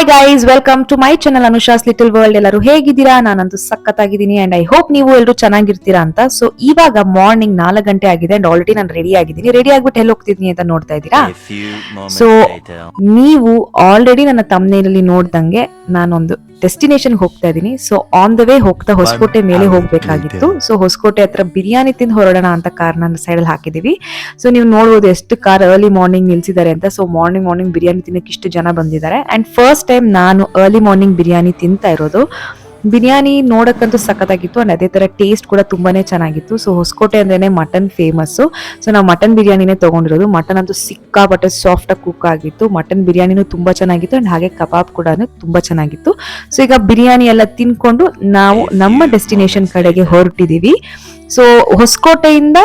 Hi guys, welcome to my channel Anusha's little world. ಎಲ್ಲರೂ ಹೇಗಿದ್ದೀರಾ? ನಾನಂತೂ ಸಖತ್ತಾಗಿದ್ದೀನಿ ಅಂಡ್ ಐ ಹೋಪ್ ನೀವು ಎಲ್ಲರೂ ಚೆನ್ನಾಗಿರ್ತೀರಾ ಅಂತ. ಸೊ ಇವಾಗ ಮಾರ್ನಿಂಗ್ 4 ಗಂಟೆ ಆಗಿದೆ ಅಂಡ್ ಆಲ್ರೆಡಿ ನಾನು ರೆಡಿ ಆಗಿದ್ದೀನಿ. ರೆಡಿ ಆಗ್ಬಿಟ್ಟು ಎಲ್ಲಿ ಹೋಗ್ತಿದ್ದೀನಿ ಅಂತ ನೋಡ್ತಾ ಇದ್ದೀರಾ. ಸೊ ನೀವು ಆಲ್ರೆಡಿ ನನ್ನ ತಮ್ಮನೇಲಿ ನೋಡ್ದಂಗೆ ನಾನೊಂದು ಡೆಸ್ಟಿನೇಷನ್ ಹೋಗ್ತಾ ಇದ್ದೀನಿ. ಸೊ ಆನ್ ದ ವೇ ಹೋಗ್ತಾ ಹೊಸಕೋಟೆ ಮೇಲೆ ಹೋಗ್ಬೇಕಾಗಿತ್ತು. ಸೊ ಹೊಸಕೋಟೆ ಹತ್ರ ಬಿರಿಯಾನಿ ತಿಂದು ಹೊರಡೋಣ ಅಂತ ಕಾರ್ನ ಸೈಡ್ ಅಲ್ಲಿ ಹಾಕಿದೀವಿ. ಸೊ ನೀವು ನೋಡ್ಬೋದು ಎಷ್ಟು ಕಾರ್ ಅರ್ಲಿ ಮಾರ್ನಿಂಗ್ ನಿಲ್ಸಿದ್ದಾರೆ ಅಂತ. ಸೊ ಮಾರ್ನಿಂಗ್ ಬಿರಿಯಾನಿ ತಿನ್ನಕ್ಕೆ ಇಷ್ಟು ಜನ ಬಂದಿದ್ದಾರೆ ಅಂಡ್ ಫಸ್ಟ್ ಟೈಮ್ ನಾನು ಅರ್ಲಿ ಮಾರ್ನಿಂಗ್ ಬಿರಿಯಾನಿ ತಿಂತಾ ಇರೋದು. ಬಿರಿಯಾನಿ ನೋಡಕ್ಕಂತೂ ಸಖತ್ತಾಗಿತ್ತು ಅಂಡ್ ಅದೇ ತರ ಟೇಸ್ಟ್ ಕೂಡ ತುಂಬಾನೇ ಚೆನ್ನಾಗಿತ್ತು. ಸೊ ಹೊಸಕೋಟೆ ಅಂದ್ರೇನೆ ಮಟನ್ ಫೇಮಸ್. ಸೊ ನಾವು ಮಟನ್ ಬಿರಿಯಾನಿನೇ ತಗೊಂಡಿರೋದು. ಮಟನ್ ಅಂತೂ ಸಿಕ್ಕಾಪಟ್ಟೆ ಸಾಫ್ಟ್ ಆಗಿ ಕುಕ್ ಆಗಿತ್ತು. ಮಟನ್ ಬಿರಿಯಾನಿನೂ ತುಂಬಾ ಚೆನ್ನಾಗಿತ್ತು ಅಂಡ್ ಹಾಗೆ ಕಬಾಬ್ ಕೂಡ ತುಂಬಾ ಚೆನ್ನಾಗಿತ್ತು. ಸೊ ಈಗ ಬಿರಿಯಾನಿ ಎಲ್ಲ ತಿನ್ಕೊಂಡು ನಾವು ನಮ್ಮ ಡೆಸ್ಟಿನೇಷನ್ ಕಡೆಗೆ ಹೊರಟಿದೀವಿ. ಸೊ ಹೊಸಕೋಟೆಯಿಂದ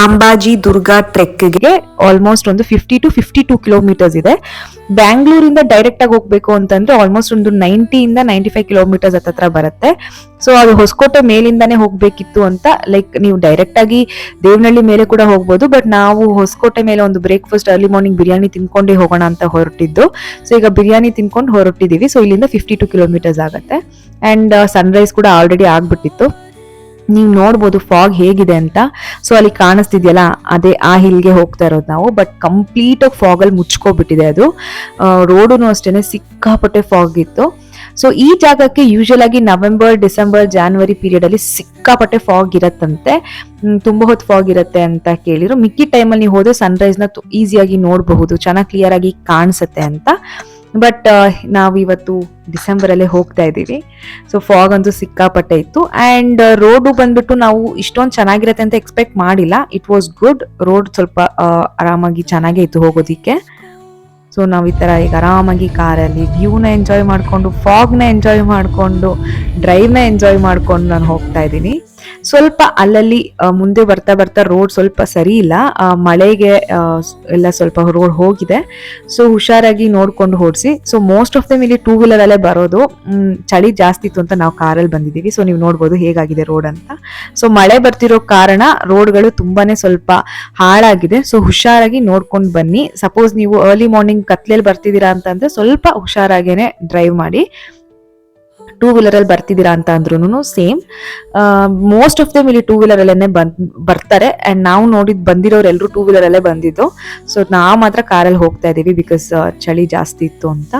ಅಂಬಾಜಿ ದುರ್ಗಾ ಟ್ರೆಕ್ಗೆ ಆಲ್ಮೋಸ್ಟ್ ಒಂದು 50 to 52 ಕಿಲೋಮೀಟರ್ಸ್ ಇದೆ. ಬ್ಯಾಂಗ್ಳೂರಿಂದ ಡೈರೆಕ್ಟ್ ಆಗಿ ಹೋಗ್ಬೇಕು ಅಂತಂದ್ರೆ ಆಲ್ಮೋಸ್ಟ್ ಒಂದು 90 ಇಂದ 95 ಕಿಲೋಮೀಟರ್ಸ್ ಹತ್ರ ಬರುತ್ತೆ. ಸೊ ಅದು ಹೊಸಕೋಟೆ ಮೇಲಿಂದಾನೇ ಹೋಗ್ಬೇಕಿತ್ತು ಅಂತ, ಲೈಕ್ ನೀವು ಡೈರೆಕ್ಟ್ ಆಗಿ ದೇವನಹಳ್ಳಿ ಮೇಲೆ ಕೂಡ ಹೋಗ್ಬೋದು, ಬಟ್ ನಾವು ಹೊಸಕೋಟೆ ಮೇಲೆ ಒಂದು ಬ್ರೇಕ್ಫಾಸ್ಟ್ ಅರ್ಲಿ ಮಾರ್ನಿಂಗ್ ಬಿರಿಯಾನಿ ತಿನ್ಕೊಂಡೇ ಹೋಗೋಣ ಅಂತ ಹೊರಟಿದ್ದು. ಸೊ ಈಗ ಬಿರಿಯಾನಿ ತಿನ್ಕೊಂಡು ಹೊರಟಿದೀವಿ. ಸೊ ಇಲ್ಲಿಂದ 52 ಕಿಲೋಮೀಟರ್ಸ್ ಆಗುತ್ತೆ ಅಂಡ್ ಸನ್ರೈಸ್ ಕೂಡ ಆಲ್ರೆಡಿ ಆಗ್ಬಿಟ್ಟಿತ್ತು. ನೀವು ನೋಡ್ಬೋದು ಫಾಗ್ ಹೇಗಿದೆ ಅಂತ. ಸೊ ಅಲ್ಲಿ ಕಾಣಿಸ್ತಿದ್ಯಲ್ಲ, ಅದೇ ಆ ಹಿಲ್ಗೆ ಹೋಗ್ತಾ ಇರೋದು ನಾವು. ಬಟ್ ಕಂಪ್ಲೀಟ್ ಆಗಿ ಫಾಗ್ ಅಲ್ಲಿ ಮುಚ್ಕೋಬಿಟ್ಟಿದೆ ಅದು. ರೋಡುನು ಅಷ್ಟೇನೆ ಸಿಕ್ಕಾಪಟ್ಟೆ ಫಾಗ್ ಇತ್ತು. ಸೊ ಈ ಜಾಗಕ್ಕೆ ಯೂಶಲ್ ಆಗಿ ನವೆಂಬರ್, ಡಿಸೆಂಬರ್, ಜಾನ್ವರಿ ಪೀರಿಯಡ್ ಅಲ್ಲಿ ಸಿಕ್ಕಾಪಟ್ಟೆ ಫಾಗ್ ಇರತ್ತಂತೆ. ತುಂಬಾ ಹೊತ್ತು ಫಾಗ್ ಇರುತ್ತೆ ಅಂತ ಕೇಳಿದ್ರು. ಮಿಕ್ಕಿ ಟೈಮಲ್ಲಿ ನೀವು ಹೋದ್ರೆ ಸನ್ರೈಸ್ ನ ಈಸಿಯಾಗಿ ನೋಡಬಹುದು, ಚೆನ್ನಾಗಿ ಕ್ಲಿಯರ್ ಆಗಿ ಕಾಣಿಸುತ್ತೆ ಅಂತ. ಬಟ್ ನಾವಿವತ್ತು ಡಿಸೆಂಬರ್ ಅಲ್ಲೇ ಹೋಗ್ತಾ ಇದ್ದೀವಿ. ಸೊ ಫಾಗ್ ಅಂತೂ ಸಿಕ್ಕಾಪಟ್ಟೆ ಇತ್ತು ಅಂಡ್ ರೋಡು ಬಂದ್ಬಿಟ್ಟು ನಾವು ಇಷ್ಟೊಂದು ಚೆನ್ನಾಗಿರತ್ತೆ ಅಂತ ಎಕ್ಸ್ಪೆಕ್ಟ್ ಮಾಡಿಲ್ಲ. It was good. ರೋಡ್ ಸ್ವಲ್ಪ ಆರಾಮಾಗಿ ಚೆನ್ನಾಗೇ ಇತ್ತು ಹೋಗೋದಿಕ್ಕೆ. ಸೊ ನಾವು ಈ ತರ ಈಗ ಆರಾಮಾಗಿ ಕಾರಲ್ಲಿ ವ್ಯೂನ ಎಂಜಾಯ್ ಮಾಡಿಕೊಂಡು, ಫಾಗ್ನ ಎಂಜಾಯ್ ಮಾಡಿಕೊಂಡು, ಡ್ರೈವ್ನ ಎಂಜಾಯ್ ಮಾಡ್ಕೊಂಡು ನಾನು ಹೋಗ್ತಾ ಇದ್ದೀನಿ. ಸ್ವಲ್ಪ ಅಲ್ಲಲ್ಲಿ ಮುಂದೆ ಬರ್ತಾ ಬರ್ತಾ ರೋಡ್ ಸ್ವಲ್ಪ ಸರಿ ಇಲ್ಲ, ಮಳೆಗೆ ಎಲ್ಲ ಸ್ವಲ್ಪ ರೋಡ್ ಹೋಗಿದೆ. ಸೊ ಹುಷಾರಾಗಿ ನೋಡ್ಕೊಂಡು ಓಡಿಸಿ. ಸೊ ಮೋಸ್ಟ್ ಆಫ್ ದಮ್ ಇಲ್ಲಿ 2 ವೀಲರ್ ಅಲ್ಲೇ ಬರೋದು. ಚಳಿ ಜಾಸ್ತಿ ಇತ್ತು ಅಂತ ನಾವು ಕಾರಲ್ಲಿ ಬಂದಿದ್ದೀವಿ. ಸೊ ನೀವು ನೋಡ್ಬೋದು ಹೇಗಾಗಿದೆ ರೋಡ್ ಅಂತ. ಸೊ ಮಳೆ ಬರ್ತಿರೋ ಕಾರಣ ರೋಡ್ಗಳು ತುಂಬಾನೇ ಸ್ವಲ್ಪ ಹಾಳಾಗಿದೆ. ಸೊ ಹುಷಾರಾಗಿ ನೋಡ್ಕೊಂಡು ಬನ್ನಿ. ಸಪೋಸ್ ನೀವು ಅರ್ಲಿ ಮಾರ್ನಿಂಗ್ ಕತ್ಲೆಯಲ್ಲಿ ಬರ್ತಿದ್ದೀರಾ ಅಂತಂದ್ರೆ ಸ್ವಲ್ಪ ಹುಷಾರಾಗೇನೆ ಡ್ರೈವ್ ಮಾಡಿ. 2 ವೀಲರ್ ಅಲ್ಲಿ ಬರ್ತಿದ್ದೀರಾ ಅಂತ ಅಂದ್ರೂ ಸೇಮ್. ಮೋಸ್ಟ್ ಆಫ್ ದಮ್ ಇಲ್ಲಿ 2 ವೀಲರ್ ಅಲ್ಲೇ ಬರ್ತಾರೆ ಅಂಡ್ ನಾವು ಬಂದಿರೋರು ಎಲ್ಲರೂ 2 ವೀಲರ್ ಅಲ್ಲೇ ಬಂದಿದ್ದು. ಸೊ ನಾವು ಮಾತ್ರ ಕಾರಲ್ಲಿ ಹೋಗ್ತಾ ಇದೀವಿ ಬಿಕಾಸ್ ಚಳಿ ಜಾಸ್ತಿ ಇತ್ತು ಅಂತ.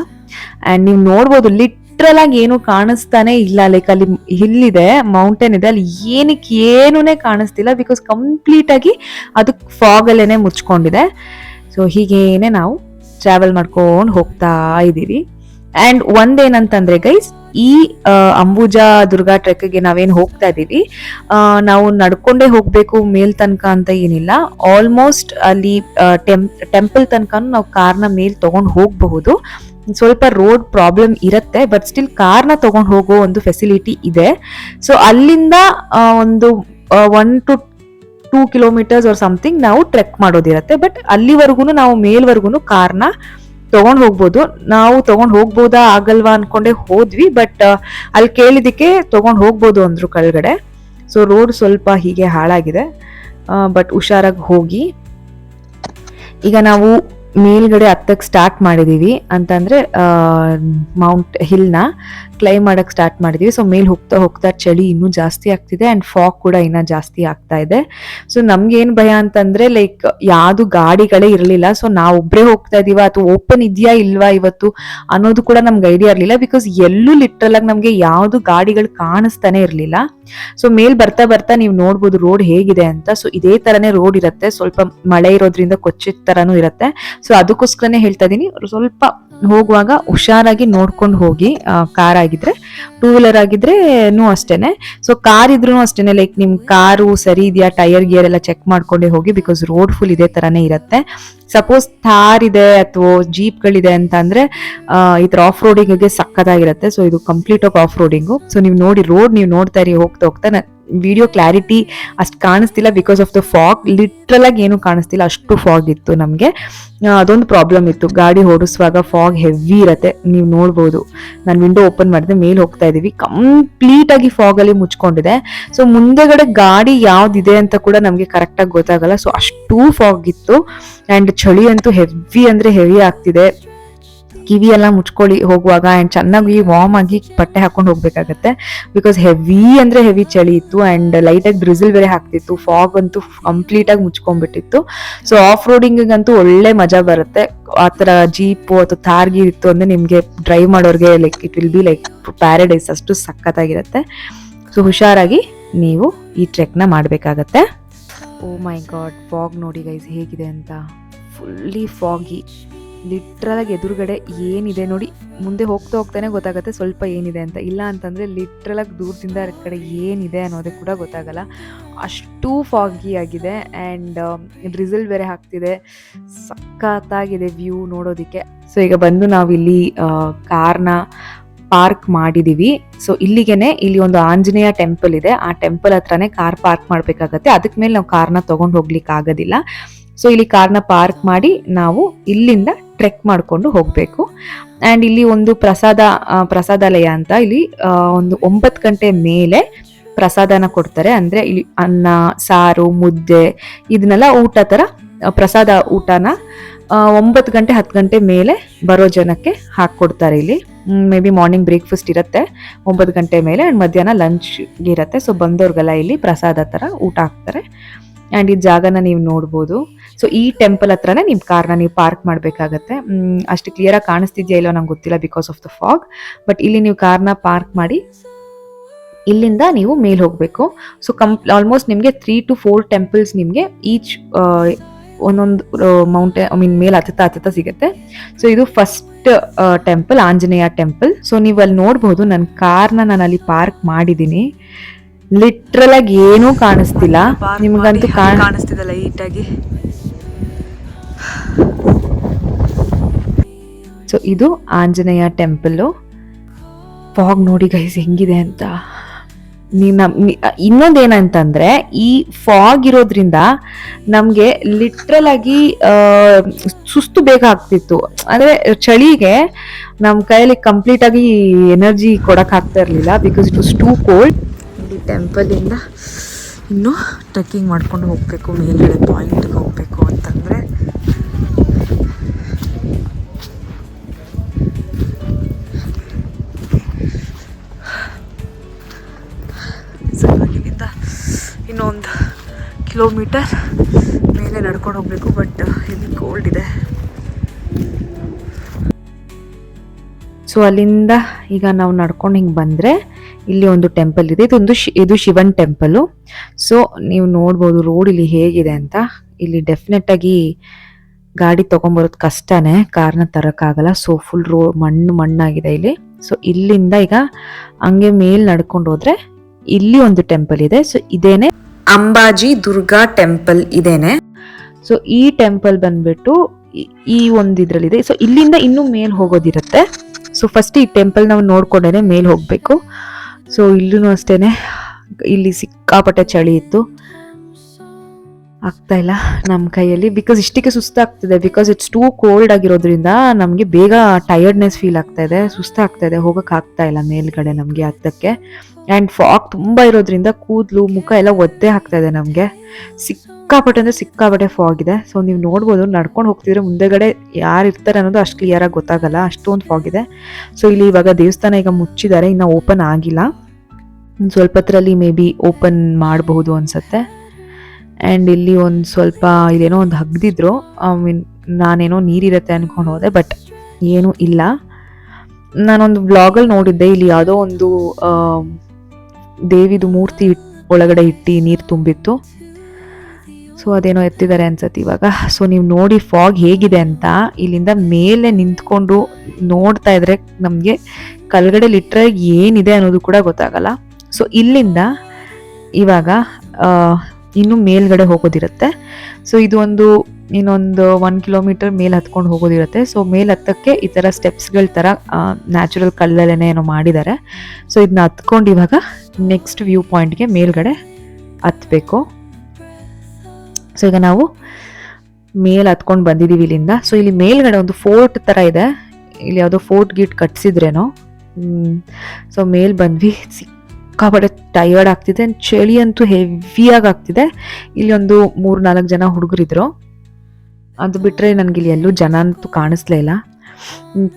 ಅಂಡ್ ನೀವು ನೋಡ್ಬೋದು ಲಿಟ್ರಲ್ ಆಗಿ ಏನು ಕಾಣಿಸ್ತಾನೆ ಇಲ್ಲ. ಲೈಕ್ ಅಲ್ಲಿ ಹಿಲ್ ಇದೆ, ಮೌಂಟೇನ್ ಇದೆ, ಅಲ್ಲಿ ಏನೂನೇ ಕಾಣಿಸ್ತಿಲ್ಲ ಬಿಕಾಸ್ ಕಂಪ್ಲೀಟ್ ಆಗಿ ಅದು ಫಾಗ್ ಅಲ್ಲೇನೆ ಮುಚ್ಕೊಂಡಿದೆ. ಸೊ ಹೀಗೇನೆ ನಾವು ಟ್ರಾವೆಲ್ ಮಾಡ್ಕೊಂಡು ಹೋಗ್ತಾ ಇದ್ದೀವಿ. ಅಂಡ್ ಒಂದೇನಂತಂದ್ರೆ ಗೈಸ್, ಈ ಅಂಬುಜಾ ದುರ್ಗಾ ಟ್ರೆಕ್ಗೆ ನಾವೇನ್ ಹೋಗ್ತಾ ಇದೀವಿ, ನಾವು ನಡ್ಕೊಂಡೇ ಹೋಗ್ಬೇಕು ಮೇಲ್ ತನಕ ಅಂತ ಏನಿಲ್ಲ. ಆಲ್ಮೋಸ್ಟ್ ಅಲ್ಲಿ ಟೆಂಪಲ್ ತನಕ ನಾವು ಕಾರ್ನ ಮೇಲ್ ತಗೊಂಡು ಹೋಗಬಹುದು. ಸ್ವಲ್ಪ ರೋಡ್ ಪ್ರಾಬ್ಲಮ್ ಇರುತ್ತೆ, ಬಟ್ ಸ್ಟಿಲ್ ಕಾರ್ನ ತಗೊಂಡು ಹೋಗೋ ಒಂದು ಫೆಸಿಲಿಟಿ ಇದೆ. ಸೊ ಅಲ್ಲಿಂದ ಒಂದು 1 to 2 ಕಿಲೋಮೀಟರ್ಸ್ ಆರ್ ಸಮಥಿಂಗ್ ನಾವು ಟ್ರೆಕ್ ಮಾಡೋದಿರತ್ತೆ. ಬಟ್ ಅಲ್ಲಿವರೆಗೂ ನಾವು ಮೇಲ್ವರೆಗೂ ಕಾರ್ನ ತಗೊಂಡ್ ಹೋಗ್ಬೋದು. ನಾವು ತಗೊಂಡ್ ಹೋಗ್ಬೋದಾ ಆಗಲ್ವಾ ಅನ್ಕೊಂಡೆ ಹೋದ್ವಿ, ಬಟ್ ಅಲ್ಲಿ ಕೇಳಿದಕ್ಕೆ ತಗೊಂಡ್ ಹೋಗ್ಬೋದು ಅಂದ್ರು ಕೆಳಗಡೆ. ಸೊ ರೋಡ್ ಸ್ವಲ್ಪ ಹೀಗೆ ಹಾಳಾಗಿದೆ, ಬಟ್ ಹುಷಾರಾಗಿ ಹೋಗಿ. ಈಗ ನಾವು ಮೇಲ್ಗಡೆ ಹತ್ತಕ್ಕೆ ಸ್ಟಾರ್ಟ್ ಮಾಡಿದೀವಿ ಅಂತಂದ್ರೆ ಮೌಂಟ್ ಹಿಲ್ನ ಕ್ಲೈಮ್ ಮಾಡಕ್ ಸ್ಟಾರ್ಟ್ ಮಾಡಿದೀವಿ. ಸೊ ಮೇಲ್ ಹೋಗ್ತಾ ಹೋಗ್ತಾ ಚಳಿ ಇನ್ನೂ ಜಾಸ್ತಿ ಆಗ್ತಿದೆ ಅಂಡ್ ಫಾಗ್ ಕೂಡ ಇನ್ನ ಜಾಸ್ತಿ ಆಗ್ತಾ ಇದೆ. ಸೊ ನಮ್ಗೆ ಏನ್ ಭಯ ಅಂತಂದ್ರೆ ಲೈಕ್ ಯಾವ್ದು ಗಾಡಿಗಳೇ ಇರಲಿಲ್ಲ. ಸೊ ನಾವು ಒಬ್ರೇ ಹೋಗ್ತಾ ಇದೀವ ಅಥವಾ ಓಪನ್ ಇದೆಯಾ ಇಲ್ವಾ ಇವತ್ತು ಅನ್ನೋದು ಕೂಡ ನಮ್ಗೆ ಐಡಿಯಾ ಇರ್ಲಿಲ್ಲ ಬಿಕಾಸ್ ಎಲ್ಲೂ ಲಿಟ್ರಲ್ ಆಗಿ ನಮ್ಗೆ ಯಾವ್ದು ಗಾಡಿಗಳು ಕಾಣಿಸ್ತಾನೆ ಇರ್ಲಿಲ್ಲ. ಸೊ ಮೇಲ್ ಬರ್ತಾ ಬರ್ತಾ ನೀವು ನೋಡ್ಬೋದು ರೋಡ್ ಹೇಗಿದೆ ಅಂತ. ಸೊ ಇದೇ ತರನೇ ರೋಡ್ ಇರುತ್ತೆ, ಸ್ವಲ್ಪ ಮಳೆ ಇರೋದ್ರಿಂದ ಕೊಚ್ಚಿದ ತರಾನು ಇರುತ್ತೆ. ಸೊ ಅದಕ್ಕೋಸ್ಕರನೇ ಹೇಳ್ತಾ ಇದೀನಿ, ಸ್ವಲ್ಪ ಹೋಗುವಾಗ ಹುಷಾರಾಗಿ ನೋಡ್ಕೊಂಡು ಹೋಗಿ. ಕಾರ್ ಆಗಿದ್ರೆ, 2 ವೀಲರ್ ಆಗಿದ್ರೇನು ಅಷ್ಟೇನೆ. ಸೊ ಕಾರ್ ಇದ್ರೂ ಅಷ್ಟೇನೆ, ಲೈಕ್ ನಿಮ್ ಕಾರು ಸರಿ ಇದೆಯಾ, ಟೈರ್ ಗಿಯರ್ ಎಲ್ಲ ಚೆಕ್ ಮಾಡ್ಕೊಂಡೇ ಹೋಗಿ ಬಿಕಾಸ್ ರೋಡ್ ಫುಲ್ ಇದೇ ತರಾನೇ ಇರುತ್ತೆ. ಸಪೋಸ್ ಥಾರ್ ಇದೆ ಅಥವಾ ಜೀಪ್ಗಳಿದೆ ಅಂತ ಅಂದ್ರೆ ಈ ತರ ಆಫ್ ರೋಡಿಂಗ್ಗೆ ಸಕ್ಕತ್ತಾಗಿರುತ್ತೆ. ಸೊ ಇದು ಕಂಪ್ಲೀಟ್ ಆಫ್ ರೋಡಿಂಗು. ಸೊ ನೀವು ನೋಡಿ ರೋಡ್ ನೀವು ನೋಡ್ತಾ ಇರಿ ಹೋಗ್ತಾ ಹೋಗ್ತಾ. ವಿಡಿಯೋ ಕ್ಲಾರಿಟಿ ಅಷ್ಟು ಕಾಣಿಸ್ತಿಲ್ಲ because of the fog. Literal ಆಗಿ ಏನು ಕಾಣಿಸ್ತಿಲ್ಲ, ಅಷ್ಟು ಫಾಗ್ ಇತ್ತು ನಮ್ಗೆ. ಅದೊಂದು ಪ್ರಾಬ್ಲಮ್ ಇತ್ತು, ಗಾಡಿ ಓಡಿಸುವಾಗ ಫಾಗ್ ಹೆವಿ ಇರತ್ತೆ. ನೀವು ನೋಡ್ಬೋದು, ನಾನು ವಿಂಡೋ ಓಪನ್ ಮಾಡಿದೆ, ಮೇಲೆ ಹೋಗ್ತಾ ಇದೀವಿ, ಕಂಪ್ಲೀಟ್ ಆಗಿ ಫಾಗ್ ಅಲ್ಲಿ ಮುಚ್ಕೊಂಡಿದೆ. ಸೊ ಮುಂದೆಗಡೆ ಗಾಡಿ ಯಾವ್ದಿದೆ ಅಂತ ಕೂಡ ನಮ್ಗೆ ಕರೆಕ್ಟ್ ಆಗಿ ಗೊತ್ತಾಗಲ್ಲ. ಸೊ ಅಷ್ಟು ಫಾಗ್ ಇತ್ತು ಅಂಡ್ ಚಳಿ ಅಂತೂ ಹೆವಿ ಅಂದ್ರೆ ಹೆವಿ ಆಗ್ತಿದೆ. ಕಿವಿ ಎಲ್ಲ ಮುಚ್ಕೊಳ್ಳಿ ಹೋಗುವಾಗ, ಆ್ಯಂಡ್ ಚೆನ್ನಾಗಿ ವಾರ್ಮ್ ಆಗಿ ಬಟ್ಟೆ ಹಾಕೊಂಡು ಹೋಗ್ಬೇಕಾಗತ್ತೆ. ಬಿಕಾಸ್ ಹೆವಿ ಅಂದರೆ ಹೆವಿ ಚಳಿ ಇತ್ತು, ಆ್ಯಂಡ್ ಲೈಟಾಗಿ ಡ್ರಿಸಲ್ ಬೇರೆ ಹಾಕ್ತಿತ್ತು. ಫಾಗ್ ಅಂತೂ ಕಂಪ್ಲೀಟಾಗಿ ಮುಚ್ಕೊಂಡ್ಬಿಟ್ಟಿತ್ತು. ಸೊ ಆಫ್ ರೋಡಿಂಗಂತೂ ಒಳ್ಳೆ ಮಜಾ ಬರುತ್ತೆ. ಆ ಥರ ಜೀಪು ಅಥವಾ ತಾರ್ಗಿ ಇತ್ತು ಅಂದರೆ ನಿಮಗೆ ಡ್ರೈವ್ ಮಾಡೋರಿಗೆ like it will be like paradise, ಅಷ್ಟು ಸಖತ್ತಾಗಿರುತ್ತೆ. ಸೊ ಹುಷಾರಾಗಿ ನೀವು ಈ ಟ್ರೆಕ್ನ ಮಾಡಬೇಕಾಗತ್ತೆ. ಓ ಮೈ ಗಾಡ್, ಫಾಗ್ ನೋಡಿ ಗೈಸ್ ಹೇಗಿದೆ ಅಂತ. ಫುಲ್ಲಿ ಫಾಗಿ, ಲಿಟ್ರಲಾಗಿ ಎದುರುಗಡೆ ಏನಿದೆ ನೋಡಿ, ಮುಂದೆ ಹೋಗ್ತಾನೆ ಗೊತ್ತಾಗುತ್ತೆ ಸ್ವಲ್ಪ ಏನಿದೆ ಅಂತ. ಇಲ್ಲ ಅಂತಂದರೆ ಲಿಟ್ರಲಾಗಿ ದೂರದಿಂದ ಕಡೆ ಏನಿದೆ ಅನ್ನೋದೇ ಕೂಡ ಗೊತ್ತಾಗಲ್ಲ, ಅಷ್ಟು ಫಾಗಿ ಆಗಿದೆ. ಆ್ಯಂಡ್ ಡ್ರಿಸಲ್ ಬೇರೆ ಹಾಕ್ತಿದೆ, ಸಖತ್ತಾಗಿದೆ ವ್ಯೂ ನೋಡೋದಕ್ಕೆ. ಸೊ ಈಗ ಬಂದು ನಾವಿಲ್ಲಿ ಕಾರ್ನ ಪಾರ್ಕ್ ಮಾಡಿದೀವಿ. ಸೊ ಇಲ್ಲಿ ಒಂದು ಆಂಜನೇಯ ಟೆಂಪಲ್ ಇದೆ, ಆ ಟೆಂಪಲ್ ಹತ್ರನೇ ಕಾರ್ ಪಾರ್ಕ್ ಮಾಡಬೇಕಾಗತ್ತೆ. ಅದಕ್ಕೆ ಮೇಲೆ ನಾವು ಕಾರ್ನ ತೊಗೊಂಡು ಹೋಗ್ಲಿಕ್ಕೆ ಆಗೋದಿಲ್ಲ. ಸೊ ಇಲ್ಲಿ ಕಾರ್ನ ಪಾರ್ಕ್ ಮಾಡಿ ನಾವು ಇಲ್ಲಿಂದ ಟ್ರೆಕ್ ಮಾಡಿಕೊಂಡು ಹೋಗಬೇಕು. ಆ್ಯಂಡ್ ಇಲ್ಲಿ ಒಂದು ಪ್ರಸಾದಾಲಯ ಅಂತ, ಇಲ್ಲಿ ಒಂದು 9 ಗಂಟೆ ಮೇಲೆ ಪ್ರಸಾದನ ಕೊಡ್ತಾರೆ. ಅಂದರೆ ಇಲ್ಲಿ ಅನ್ನ, ಸಾರು, ಮುದ್ದೆ ಇದನ್ನೆಲ್ಲ ಊಟ ಥರ ಪ್ರಸಾದ ಊಟನ 9 ಗಂಟೆ 10 ಗಂಟೆ ಮೇಲೆ ಬರೋ ಜನಕ್ಕೆ ಹಾಕ್ಕೊಡ್ತಾರೆ. ಇಲ್ಲಿ ಮೇ ಬಿ ಮಾರ್ನಿಂಗ್ ಬ್ರೇಕ್ಫಾಸ್ಟ್ ಇರುತ್ತೆ 9 ಗಂಟೆ ಮೇಲೆ, ಆ್ಯಂಡ್ ಮಧ್ಯಾಹ್ನ ಲಂಚ್ ಇರುತ್ತೆ. ಸೊ ಬಂದವ್ರಿಗೆಲ್ಲ ಇಲ್ಲಿ ಪ್ರಸಾದ ಥರ ಊಟ ಹಾಕ್ತಾರೆ. ಆ್ಯಂಡ್ ಈ ಜಾಗನ ನೀವು ನೋಡ್ಬೋದು. ಸೊ ಈ ಟೆಂಪಲ್ ಹತ್ರನೇ ನಿಮ್ಮ ಕಾರ್ನ ನೀವು ಪಾರ್ಕ್ ಮಾಡಬೇಕಾಗತ್ತೆ. ಅಷ್ಟು ಕ್ಲಿಯರಾಗಿ ಕಾಣಿಸ್ತಿದ್ಯಾ ಇಲ್ಲೋ ನಂಗೆ ಗೊತ್ತಿಲ್ಲ because of the fog. But ಇಲ್ಲಿ ನೀವು ಕಾರ್ನ ಪಾರ್ಕ್ ಮಾಡಿ ಇಲ್ಲಿಂದ ನೀವು ಮೇಲೆ ಹೋಗಬೇಕು. ಸೊ ಆಲ್ಮೋಸ್ಟ್ ನಿಮಗೆ 3 to 4 ಟೆಂಪಲ್ಸ್ ನಿಮಗೆ ಈಚ್ ಒಂದೊಂದು ಮೌಂಟೇನ್ ಮೇಲೆ ಹತ್ತುತ್ತಾ ಸಿಗುತ್ತೆ. ಸೊ ಇದು first temple Anjaneya temple. So ನೀವು ಅಲ್ಲಿ ನೋಡ್ಬೋದು, ನನ್ನ ಕಾರ್ನ ನಾನು ಅಲ್ಲಿ ಪಾರ್ಕ್ ಮಾಡಿದ್ದೀನಿ. ಲಿಟ್ರಲ್ ಆಗಿ ಏನೂ ಕಾಣಿಸ್ತಿಲ್ಲ, ನಿಮ್ಗಂತೂ ಕಾಣಿಸ್ತಿದೆ ಲೈಟ್ ಆಗಿ. ಸೊ ಇದು ಆಂಜನೇಯ ಟೆಂಪಲ್ಲು. ಫಾಗ್ ನೋಡಿ ಗೈಸ್ ಹೆಂಗಿದೆ ಅಂತ. ಇನ್ನೊಂದೇನಂತಂದ್ರೆ ಈ ಫಾಗ್ ಇರೋದ್ರಿಂದ ನಮ್ಗೆ ಲಿಟ್ರಲ್ ಆಗಿ ಸುಸ್ತು ಬೇಗ ಆಗ್ತಿತ್ತು. ಅಂದ್ರೆ ಚಳಿಗೆ ನಮ್ ಕೈಯಲ್ಲಿ ಕಂಪ್ಲೀಟ್ ಆಗಿ ಎನರ್ಜಿ ಕೊಡಕ್ ಆಗ್ತಾ ಇರ್ಲಿಲ್ಲ, because it was two cold. ಇಲ್ಲಿ ಟೆಂಪಲ್ ಇಂದ ಇನ್ನು ಟ್ರೆಕ್ಕಿಂಗ್ ಮಾಡ್ಕೊಂಡು ಹೋಗ್ಬೇಕು, ಮೇಲ್ಗಡೆ ಪಾಯಿಂಟ್ಗೆ ಹೋಗ್ಬೇಕು ಅಂತಂದ್ರೆ. ಇಲ್ಲಿಂದ ಇನ್ನೊಂದು ಕಿಲೋಮೀಟರ್ ಮೇಲೆ ನಡ್ಕೊಂಡು ಹೋಗ್ಬೇಕು, ಬಟ್ ಹೆವಿ ಕೋಲ್ಡ್ ಇದೆ. ಸೊ ಅಲ್ಲಿಂದ ಈಗ ನಾವು ನಡ್ಕೊಂಡು ಹಿಂಗೆ ಬಂದರೆ ಇಲ್ಲಿ ಒಂದು ಟೆಂಪಲ್ ಇದೆ. ಇದು ಶಿವನ್ ಟೆಂಪಲ್ಲು. ಸೊ ನೀವು ನೋಡ್ಬೋದು ರೋಡ್ ಇಲ್ಲಿ ಹೇಗಿದೆ ಅಂತ. ಇಲ್ಲಿ ಡೆಫಿನೆಟ್ ಆಗಿ ಗಾಡಿ ತೊಗೊಂಬರೋದು ಕಷ್ಟನೇ, ಕಾರ್ನ ತರೋಕ್ಕಾಗಲ್ಲ. ಸೊ ಫುಲ್ ಮಣ್ಣಾಗಿದೆ ಇಲ್ಲಿ. ಸೊ ಇಲ್ಲಿಂದ ಈಗ ಹಂಗೆ ಮೇಲೆ ನಡ್ಕೊಂಡು ಹೋದ್ರೆ ಇಲ್ಲಿ ಒಂದು ಟೆಂಪಲ್ ಇದೆ. ಸೊ ಇದೇನೆ ಅಂಬಾಜಿ ದುರ್ಗಾ ಟೆಂಪಲ್ ಇದೇನೆ. ಸೊ ಈ ಟೆಂಪಲ್ ಬಂದ್ಬಿಟ್ಟು ಈ ಒಂದು ಇದ್ರಲ್ಲಿದೆ. ಸೊ ಇಲ್ಲಿಂದ ಇನ್ನೂ ಮೇಲ್ ಹೋಗೋದಿರುತ್ತೆ. ಸೊ ಫಸ್ಟ್ ಈ ಟೆಂಪಲ್ ನಾವು ನೋಡ್ಕೊಂಡೇನೆ ಮೇಲ್ ಹೋಗ್ಬೇಕು. ಸೊ ಇಲ್ಲೂ ಅಷ್ಟೇನೆ, ಇಲ್ಲಿ ಸಿಕ್ಕಾಪಟ್ಟೆ ಚಳಿ ಇತ್ತು, ಆಗ್ತಾ ಇಲ್ಲ ನಮ್ಮ ಕೈಯಲ್ಲಿ. ಬಿಕಾಸ್ ಇಷ್ಟಕ್ಕೆ ಸುಸ್ತಾಗ್ತಿದೆ, ಬಿಕಾಸ್ ಇಟ್ಸ್ ಟೂ ಕೋಲ್ಡ್ ಆಗಿರೋದ್ರಿಂದ ನಮಗೆ ಬೇಗ ಟಯರ್ಡ್ನೆಸ್ ಫೀಲ್ ಆಗ್ತಾ ಇದೆ, ಸುಸ್ತಾಗ್ತಾ ಇದೆ, ಹೋಗಕ್ಕೆ ಆಗ್ತಾ ಇಲ್ಲ ಮೇಲ್ಗಡೆ ನಮಗೆ ಹತ್ತಕ್ಕೆ. ಆ್ಯಂಡ್ ಫಾಗ್ ತುಂಬ ಇರೋದ್ರಿಂದ ಕೂದಲು ಮುಖ ಎಲ್ಲ ಒದ್ದೆ ಆಗ್ತಾ ಇದೆ ನಮಗೆ. ಸಿಕ್ಕಾಪಟ್ಟೆ ಫಾಗ್ ಇದೆ. ಸೊ ನೀವು ನೋಡ್ಬೋದು, ನಡ್ಕೊಂಡು ಹೋಗ್ತಿದ್ರೆ ಮುಂದೆಗಡೆ ಯಾರು ಇರ್ತಾರೆ ಅನ್ನೋದು ಅಷ್ಟು ಕ್ಲಿಯರಾಗಿ ಗೊತ್ತಾಗಲ್ಲ, ಅಷ್ಟೊಂದು ಫಾಗ್ ಇದೆ. ಸೊ ಇಲ್ಲಿ ಇವಾಗ ದೇವಸ್ಥಾನ ಈಗ ಮುಚ್ಚಿದ್ದಾರೆ, ಇನ್ನು ಓಪನ್ ಆಗಿಲ್ಲ. ಸ್ವಲ್ಪ ಹೊತ್ತರಲ್ಲಿ ಮೇ ಬಿ ಓಪನ್ ಮಾಡಬಹುದು ಅನ್ಸುತ್ತೆ. ಆ್ಯಂಡ್ ಇಲ್ಲಿ ಒಂದು ಸ್ವಲ್ಪ ಇಲ್ಲೇನೋ ಒಂದು ಹಗ್ದಿದ್ರು, ನಾನೇನೋ ನೀರಿರುತ್ತೆ ಅಂದ್ಕೊಂಡು ಹೋದೆ, ಬಟ್ ಏನೂ ಇಲ್ಲ. ನಾನೊಂದು ವ್ಲಾಗಲ್ಲಿ ನೋಡಿದ್ದೆ, ಇಲ್ಲಿ ಯಾವುದೋ ಒಂದು ದೇವಿದು ಮೂರ್ತಿ ಒಳಗಡೆ ಇಟ್ಟು ನೀರು ತುಂಬಿತ್ತು. ಸೊ ಅದೇನೋ ಎತ್ತಿದ್ದಾರೆ ಅನ್ಸತ್ತೆ ಇವಾಗ. ಸೊ ನೀವು ನೋಡಿ ಫಾಗ್ ಹೇಗಿದೆ ಅಂತ. ಇಲ್ಲಿಂದ ಮೇಲೆ ನಿಂತ್ಕೊಂಡು ನೋಡ್ತಾ ಇದ್ರೆ ನಮಗೆ ಕೆಳಗಡೆ ಲಿಟ್ರಾಗಿ ಏನಿದೆ ಅನ್ನೋದು ಕೂಡ ಗೊತ್ತಾಗಲ್ಲ. ಸೊ ಇಲ್ಲಿಂದ ಇವಾಗ ಇನ್ನು ಮೇಲ್ಗಡೆ ಹೋಗೋದಿರುತ್ತೆ. ಸೊ ಇದು ಇನ್ನೊಂದು 1 ಕಿಲೋಮೀಟರ್ ಮೇಲೆ ಹತ್ಕೊಂಡು ಹೋಗೋದಿರುತ್ತೆ. ಸೊ ಮೇಲೆ ಹತ್ತಕ್ಕೆ ಈ ಥರ ಸ್ಟೆಪ್ಸ್ಗಳ ಥರ ನ್ಯಾಚುರಲ್ ಕಲ್ಲಲ್ಲೇ ಏನೋ ಮಾಡಿದ್ದಾರೆ. ಸೊ ಇದನ್ನ ಹತ್ಕೊಂಡು ಇವಾಗ ನೆಕ್ಸ್ಟ್ ವ್ಯೂ ಪಾಯಿಂಟ್ಗೆ ಮೇಲ್ಗಡೆ ಹತ್ಬೇಕು. ಸೊ ಈಗ ನಾವು ಮೇಲೆ ಹತ್ಕೊಂಡು ಬಂದಿದ್ದೀವಿ ಇಲ್ಲಿಂದ. ಸೊ ಇಲ್ಲಿ ಮೇಲ್ಗಡೆ ಒಂದು ಫೋರ್ಟ್ ಥರ ಇದೆ, ಇಲ್ಲಿ ಯಾವುದೋ ಫೋರ್ಟ್ ಗೀಟ್ ಕಟ್ಸಿದ್ರೇನೋ. ಸೊ ಮೇಲ್ ಬಂದ್ವಿ, ಸಿಕ್ಕಾಪಟ್ಟೆ ಟಯರ್ಡ್ ಆಗ್ತಿದೆ, ಚಳಿ ಅಂತೂ ಹೆವಿಯಾಗಿ ಆಗ್ತಿದೆ. ಇಲ್ಲಿ ಒಂದು 3-4 ಜನ ಹುಡುಗರಿದ್ರು, ಅದು ಬಿಟ್ಟರೆ ನನಗೆ ಇಲ್ಲಿ ಎಲ್ಲೂ ಜನ ಅಂತೂ ಕಾಣಿಸ್ಲೇ ಇಲ್ಲ.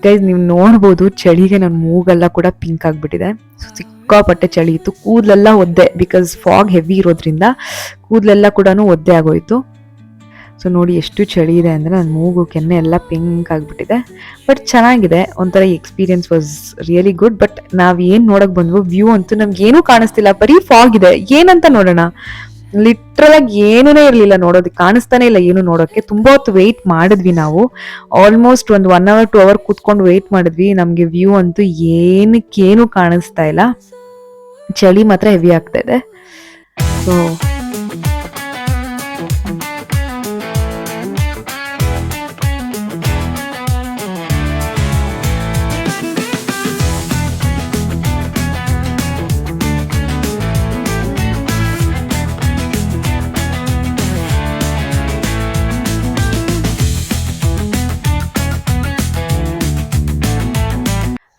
ಗೈಸ್ ನೀವು ನೋಡ್ಬೋದು ಚಳಿಗೆ ನನ್ನ ಮೂಗೆಲ್ಲ ಕೂಡ ಪಿಂಕ್ ಆಗಿಬಿಟ್ಟಿದೆ. ಸೊ ಸಿಕ್ಕಾಪಟ್ಟೆ ಚಳಿ ಇತ್ತು, ಕೂದಲೆಲ್ಲ ಒದ್ದೆ, ಬಿಕಾಸ್ ಫಾಗ್ ಹೆವಿ ಇರೋದ್ರಿಂದ ಕೂದಲೆಲ್ಲ ಕೂಡ ಒದ್ದೆ ಆಗೋಯ್ತು. ಸೊ ನೋಡಿ ಎಷ್ಟು ಚಳಿ ಇದೆ ಅಂದರೆ ನನ್ನ ಮೂಗು ಕೆನ್ನೆ ಎಲ್ಲ ಪಿಂಕ್ ಆಗಿಬಿಟ್ಟಿದೆ. ಬಟ್ ಚೆನ್ನಾಗಿದೆ, ಒಂಥರ experience was really good. But ನಾವು ಏನು ನೋಡೋಕೆ ಬಂದ್ವು, ವ್ಯೂ ಅಂತೂ ನಮ್ಗೆ ಏನೂ ಕಾಣಿಸ್ತಿಲ್ಲ, ಬರೀ ಫಾಗ್ ಇದೆ. ಏನಂತ ನೋಡೋಣ, ಲಿಟ್ರಲ್ ಆಗಿ ಏನೂ ಇರಲಿಲ್ಲ ನೋಡೋದಕ್ಕೆ, ಕಾಣಿಸ್ತಾನೆ ಇಲ್ಲ ಏನು ನೋಡೋಕ್ಕೆ. ತುಂಬ ಹೊತ್ತು ವೆಯ್ಟ್ ಮಾಡಿದ್ವಿ ನಾವು, ಆಲ್ಮೋಸ್ಟ್ ಒಂದು 1 hour 2 hour ಕೂತ್ಕೊಂಡು ವೆಯ್ಟ್ ಮಾಡಿದ್ವಿ. ನಮಗೆ ವ್ಯೂ ಅಂತೂ ಏನಕ್ಕೇನು ಕಾಣಿಸ್ತಾ ಇಲ್ಲ, ಚಳಿ ಮಾತ್ರ ಹೆವಿ ಆಗ್ತಾ ಇದೆ. ಸೊ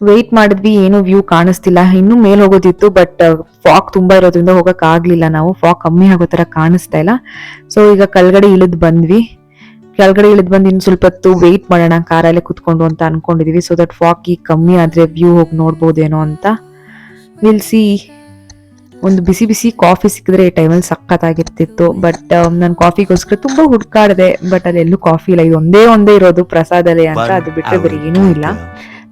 ವೆಯ್ಟ್ ಮಾಡಿದ್ವಿ, ಏನು ವ್ಯೂ ಕಾಣಿಸ್ತಿಲ್ಲ. ಇನ್ನೂ ಮೇಲೆ ಹೋಗೋದಿತ್ತು, ಬಟ್ ಫಾಗ್ ತುಂಬಾ ಇರೋದ್ರಿಂದ ಹೋಗಕ್ ಆಗ್ಲಿಲ್ಲ ನಾವು, ಫಾಗ್ ಕಮ್ಮಿ ಆಗೋ ತರ ಕಾಣಿಸ್ತಾ ಇಲ್ಲ. ಸೊ ಈಗ ಕೆಳಗಡೆ ಇಳಿದ್ ಬಂದ್ವಿ. ಇನ್ನು ಸ್ವಲ್ಪ ಹೊತ್ತು ವೆಯ್ಟ್ ಮಾಡೋಣ ಕಾರಲ್ಲೇ ಕುತ್ಕೊಂಡು ಅಂತ ಅನ್ಕೊಂಡಿದೀವಿ. ಸೊ ದಟ್ ಫಾಗ್ ಈಗ ಕಮ್ಮಿ ಆದ್ರೆ ವ್ಯೂ ಹೋಗಿ ನೋಡ್ಬೋದೇನೋ ಅಂತ. Will see. ಒಂದು ಬಿಸಿ ಬಿಸಿ ಕಾಫಿ ಸಿಕ್ಕಿದ್ರೆ ಈ ಟೈಮಲ್ಲಿ ಸಖತ್ತಾಗಿರ್ತಿತ್ತು. ಬಟ್ ನಾನು ಕಾಫಿಗೋಸ್ಕರ ತುಂಬಾ ಹುಡ್ಕಾಡಿದೆ, ಬಟ್ ಅದೆಲ್ಲೂ ಕಾಫಿ ಇಲ್ಲ. ಇದು ಒಂದೇ ಇರೋದು ಪ್ರಸಾದಾಲಯ ಅಂತ, ಅದು ಬಿಟ್ಟರೆ ಬರೀ ಏನೂ ಇಲ್ಲ.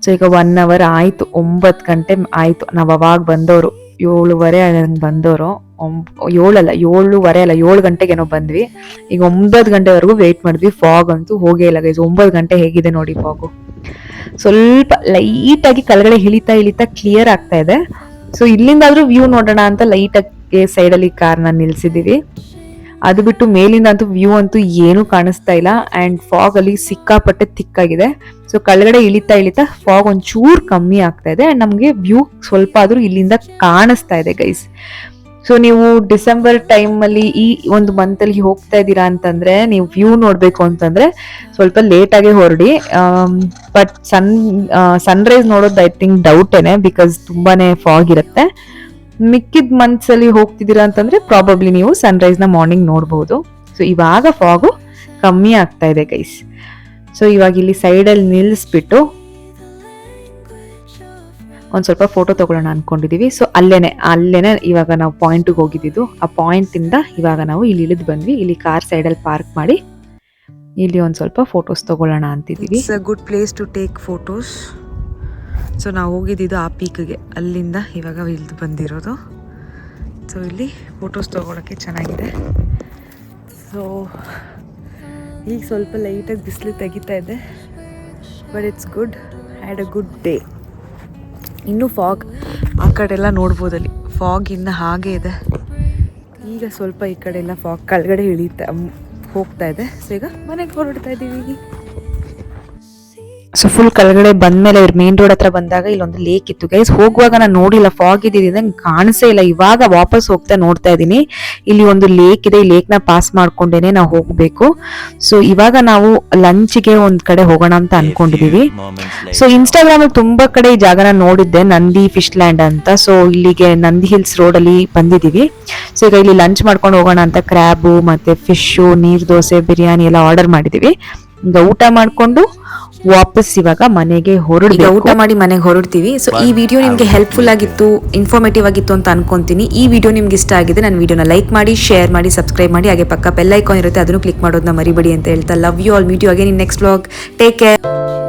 ಸೊ ಈಗ 1 hour ಆಯ್ತು, 9 ಗಂಟೆ ಆಯ್ತು. ನಾವು ಅವಾಗ ಬಂದವರು 7:30 ಹಂಗೆ ಬಂದವರು. 7 ಗಂಟೆಗೇನೋ ಬಂದ್ವಿ. ಈಗ 9 ಗಂಟೆವರೆಗೂ ವೆಯ್ಟ್ ಮಾಡಿದ್ವಿ. ಫಾಗ್ ಅಂತೂ ಹೋಗೇ ಇಲ್ಲ ಗೈಸ್. 9 ಗಂಟೆ ಹೇಗಿದೆ ನೋಡಿ ಫಾಗು. ಸ್ವಲ್ಪ ಲೈಟಾಗಿ ಕೆಳಗಡೆ ಇಳಿತಾ ಕ್ಲಿಯರ್ ಆಗ್ತಾ ಇದೆ. ಸೊ ಇಲ್ಲಿಂದಾದ್ರೂ ವ್ಯೂ ನೋಡೋಣ ಅಂತ ಲೈಟಾಗಿ ಸೈಡಲ್ಲಿ ಕಾರ್ನ ನಿಲ್ಸಿದೀವಿ. ಅದು ಬಿಟ್ಟು ಮೇಲಿಂದ ಅಂತೂ ವ್ಯೂ ಅಂತೂ ಏನೂ ಕಾಣಿಸ್ತಾ ಇಲ್ಲ. ಆ್ಯಂಡ್ ಫಾಗ್ ಅಲ್ಲಿ ಸಿಕ್ಕಾಪಟ್ಟೆ ತಿಕ್ಕಾಗಿದೆ. ಸೊ ಕೆಳಗಡೆ ಇಳಿತಾ ಫಾಗ್ ಒಂಚೂರು ಕಮ್ಮಿ ಆಗ್ತಾ ಇದೆ. ಆ್ಯಂಡ್ ನಮಗೆ ವ್ಯೂ ಸ್ವಲ್ಪ ಆದರೂ ಇಲ್ಲಿಂದ ಕಾಣಿಸ್ತಾ ಇದೆ ಗೈಸ್. ಸೊ ನೀವು ಡಿಸೆಂಬರ್ ಟೈಮಲ್ಲಿ ಈ ಒಂದು ಮಂತಲ್ಲಿ ಹೋಗ್ತಾ ಇದ್ದೀರಾ ಅಂತಂದರೆ, ನೀವು ವ್ಯೂ ನೋಡಬೇಕು ಅಂತಂದರೆ ಸ್ವಲ್ಪ ಲೇಟಾಗೆ ಹೊರಡಿ. ಬಟ್ ಸನ್ರೈಸ್ ನೋಡೋದು ಐ ಥಿಂಕ್ ಡೌಟೇನೆ, ಬಿಕಾಸ್ ತುಂಬಾ ಫಾಗ್ ಇರುತ್ತೆ. ಮಿಕ್ಕಿದ ಮಂತ್ಸಲ್ಲಿ ಹೋಗ್ತಿದ್ದೀರಾ ಅಂತಂದರೆ ಪ್ರಾಬಬ್ಲಿ ನೀವು ಸನ್ರೈಸ್ನ ಮಾರ್ನಿಂಗ್ ನೋಡ್ಬೋದು. ಸೊ ಇವಾಗ ಫಾಗು ಕಮ್ಮಿ ಆಗ್ತಾ ಇದೆ ಗೈಸ್. ಸೊ ಇವಾಗ ಇಲ್ಲಿ ಸೈಡಲ್ಲಿ ನಿಲ್ಲಿಸ್ಬಿಟ್ಟು ಒಂದು ಸ್ವಲ್ಪ ಫೋಟೋ ತೊಗೊಳ್ಳೋಣ ಅಂದ್ಕೊಂಡಿದ್ದೀವಿ. ಸೊ ಅಲ್ಲೇನೆ ಇವಾಗ ನಾವು ಪಾಯಿಂಟಿಗೆ ಹೋಗಿದ್ದು. ಆ ಪಾಯಿಂಟಿಂದ ಇವಾಗ ನಾವು ಇಲ್ಲಿ ಇಳಿದು ಬಂದ್ವಿ. ಇಲ್ಲಿ ಕಾರ್ ಸೈಡಲ್ಲಿ ಪಾರ್ಕ್ ಮಾಡಿ ಇಲ್ಲಿ ಒಂದು ಸ್ವಲ್ಪ ಫೋಟೋಸ್ ತೊಗೊಳ್ಳೋಣ ಅಂತಿದ್ದೀವಿ. It's a good place to take photos. So ನಾವು ಹೋಗಿದ್ದು ಆ ಪೀಕ್ಗೆ, ಅಲ್ಲಿಂದ ಇವಾಗ ಇಳಿದು ಬಂದಿರೋದು. ಸೊ ಇಲ್ಲಿ ಫೋಟೋಸ್ ತೊಗೊಳಕ್ಕೆ ಚೆನ್ನಾಗಿದೆ. ಸೊ ಈಗ ಸ್ವಲ್ಪ ಲೈಟಾಗಿ ಬಿಸಿಲು ತೆಗಿತಾ ಇದೆ, but it's good. Had a good day. ಇನ್ನೂ ಫಾಗ್ ಆ ಕಡೆ ಎಲ್ಲ ನೋಡ್ಬೋದಲ್ಲಿ, ಫಾಗ್ ಇನ್ನು ಹಾಗೆ ಇದೆ. ಈಗ ಸ್ವಲ್ಪ ಈ ಕಡೆ ಎಲ್ಲ ಫಾಗ್ ಕೆಳಗಡೆ ಹೋಗ್ತಾ ಇದೆ. ಸೊ ಈಗ ಮನೆಗೆ ಹೊರಡ್ತಾ ಇದ್ದೀವಿ. ಸೊ ಫುಲ್ ಕೆಳಗಡೆ ಬಂದ್ಮೇಲೆ ಇವ್ರು ಮೇನ್ ರೋಡ್ ಹತ್ರ ಬಂದಾಗ ಇಲ್ಲೊಂದು ಲೇಕ್ ಇತ್ತು ಗೈಸ್. ಹೋಗುವಾಗ ನಾನು ನೋಡಿಲ್ಲ, ಫಾಗ್ ಇದ್ದಿದ್ದ ಕಾಣಿಸೇ ಇಲ್ಲ. ಇವಾಗ ವಾಪಸ್ ಹೋಗ್ತಾ ನೋಡ್ತಾ ಇದ್ದೀನಿ, ಇಲ್ಲಿ ಒಂದು ಲೇಕ್ ಇದೆ. ಈ ಲೇಕ್ನ ಪಾಸ್ ಮಾಡ್ಕೊಂಡೇನೆ ನಾವು ಹೋಗ್ಬೇಕು. ಸೊ ಇವಾಗ ನಾವು ಲಂಚ್ಗೆ ಒಂದ್ ಕಡೆ ಹೋಗೋಣ ಅಂತ ಅನ್ಕೊಂಡಿದೀವಿ. ಸೊ ಇನ್ಸ್ಟಾಗ್ರಾಮ್ ಅಲ್ಲಿ ತುಂಬಾ ಕಡೆ ಈ ಜಾಗನ ನೋಡಿದ್ದೆ, ನಂದಿ ಫಿಶ್ ಲ್ಯಾಂಡ್ ಅಂತ. ಸೊ ಇಲ್ಲಿಗೆ ನಂದಿ ಹಿಲ್ಸ್ ರೋಡ್ ಅಲ್ಲಿ ಬಂದಿದೀವಿ. ಸೊ ಈಗ ಇಲ್ಲಿ ಲಂಚ್ ಮಾಡ್ಕೊಂಡು ಹೋಗೋಣ ಅಂತ ಕ್ರ್ಯಾಬು ಮತ್ತೆ ಫಿಶು, ನೀರ್ ದೋಸೆ, ಬಿರಿಯಾನಿ ಎಲ್ಲ ಆರ್ಡರ್ ಮಾಡಿದೀವಿ. ಈಗ ಊಟ ಮಾಡ್ಕೊಂಡು ವಾಪಸ್ ಇವಾಗ ಮನೆಗೆ ಊಟ ಮಾಡಿ ಮನೆಗೆ ಹೊರಡ್ತೀವಿ. ಸೊ ಈ ವಿಡಿಯೋ ನಿಮ್ಗೆ ಹೆಲ್ಪ್ಫುಲ್ ಆಗಿತ್ತು, ಇನ್ಫಾರ್ಮೇಟಿವ್ ಆಗಿತ್ತು ಅಂತ ಅನ್ಕೊಂತೀನಿ. ಈ ವಿಡಿಯೋ ನಿಮ್ಗೆ ಇಷ್ಟ ಆಗಿದೆ, ನನ್ನ ವಿಡಿಯೋನ ಲೈಕ್ ಮಾಡಿ, ಶೇರ್ ಮಾಡಿ, ಸಬ್ಸ್ಕ್ರೈಬ್ ಮಾಡಿ. ಹಾಗೆ ಪಕ್ಕ ಬೆಲ್ ಐಕಾನ್ ಇರುತ್ತೆ, ಅದನ್ನು ಕ್ಲಿಕ್ ಮಾಡೋದನ್ನ ಮರಿಬೇಡಿ ಅಂತ ಹೇಳ್ತಾ love you all. Meet you again in next vlog. Take care.